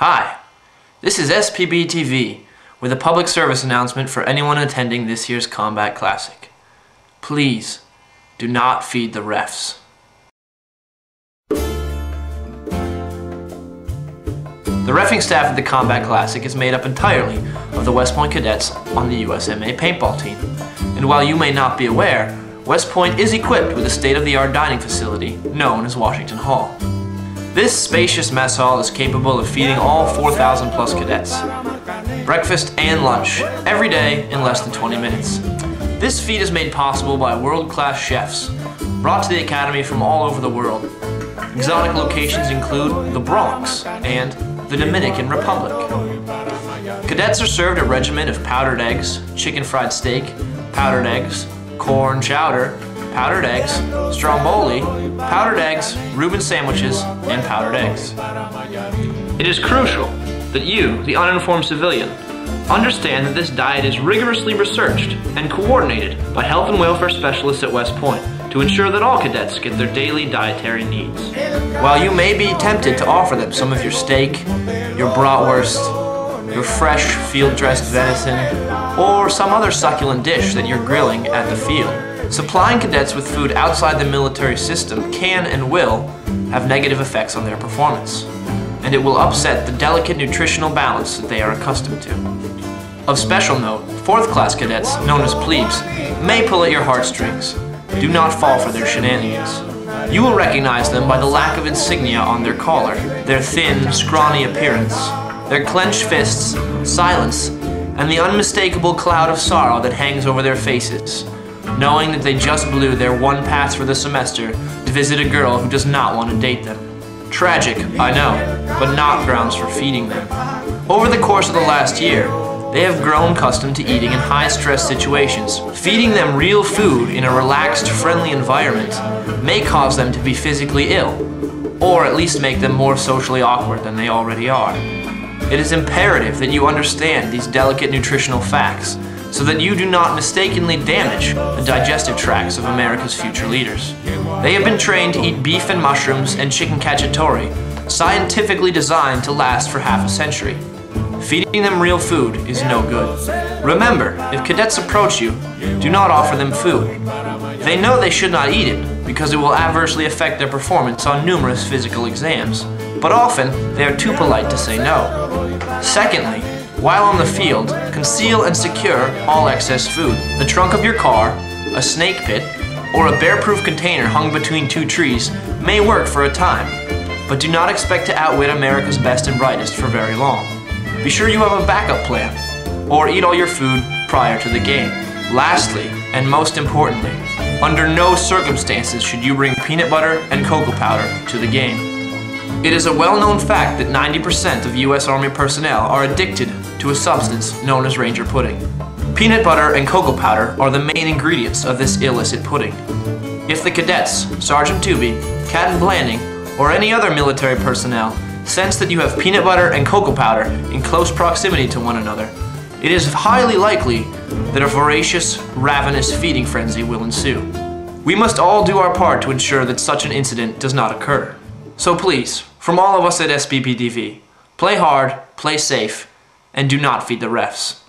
Hi, this is SPbTV with a public service announcement for anyone attending this year's Combat Classic. Please, do not feed the REFS. The reffing staff at the Combat Classic is made up entirely of the West Point cadets on the USMA Paintball team. And while you may not be aware, West Point is equipped with a state-of-the-art dining facility known as Washington Hall. This spacious mess hall is capable of feeding all 4,000 plus cadets breakfast and lunch every day in less than 20 minutes. This feat is made possible by world-class chefs brought to the Academy from all over the world. Exotic locations include the Bronx and the Dominican Republic. Cadets are served a regimen of powdered eggs, chicken fried steak, powdered eggs, corn chowder, powdered eggs, stromboli, powdered eggs, Reuben sandwiches, and powdered eggs. It is crucial that you, the uninformed civilian, understand that this diet is rigorously researched and coordinated by health and welfare specialists at West Point to ensure that all cadets get their daily dietary needs. While you may be tempted to offer them some of your steak, your bratwurst, your fresh field-dressed venison, or some other succulent dish that you're grilling at the field, supplying cadets with food outside the military system can and will have negative effects on their performance, and it will upset the delicate nutritional balance that they are accustomed to. Of special note, 4th class cadets, known as plebes, may pull at your heartstrings. Do not fall for their shenanigans. You will recognize them by the lack of insignia on their collar, their thin, scrawny appearance, their clenched fists, silence, and the unmistakable cloud of sorrow that hangs over their faces, knowing that they just blew their one pass for the semester to visit a girl who does not want to date them. Tragic, I know, but not grounds for feeding them. Over the course of the last year, they have grown accustomed to eating in high-stress situations. Feeding them real food in a relaxed, friendly environment may cause them to be physically ill, or at least make them more socially awkward than they already are. It is imperative that you understand these delicate nutritional facts so that you do not mistakenly damage the digestive tracts of America's future leaders. They have been trained to eat beef and mushrooms and chicken cacciatore, scientifically designed to last for half a century. Feeding them real food is no good. Remember, if cadets approach you, do not offer them food. They know they should not eat it because it will adversely affect their performance on numerous physical exams, but often they are too polite to say no. Secondly, while on the field, conceal and secure all excess food. The trunk of your car, a snake pit, or a bear-proof container hung between two trees may work for a time, but do not expect to outwit America's best and brightest for very long. Be sure you have a backup plan, or eat all your food prior to the game. Lastly, and most importantly, under no circumstances should you bring peanut butter and cocoa powder to the game. It is a well-known fact that 90% of U.S. Army personnel are addicted to a substance known as Ranger pudding. Peanut butter and cocoa powder are the main ingredients of this illicit pudding. If the cadets, Sergeant Tooby, Captain Blanding, or any other military personnel sense that you have peanut butter and cocoa powder in close proximity to one another, it is highly likely that a voracious, ravenous feeding frenzy will ensue. We must all do our part to ensure that such an incident does not occur. So please, from all of us at SPbTV, play hard, play safe, and do not feed the REFS.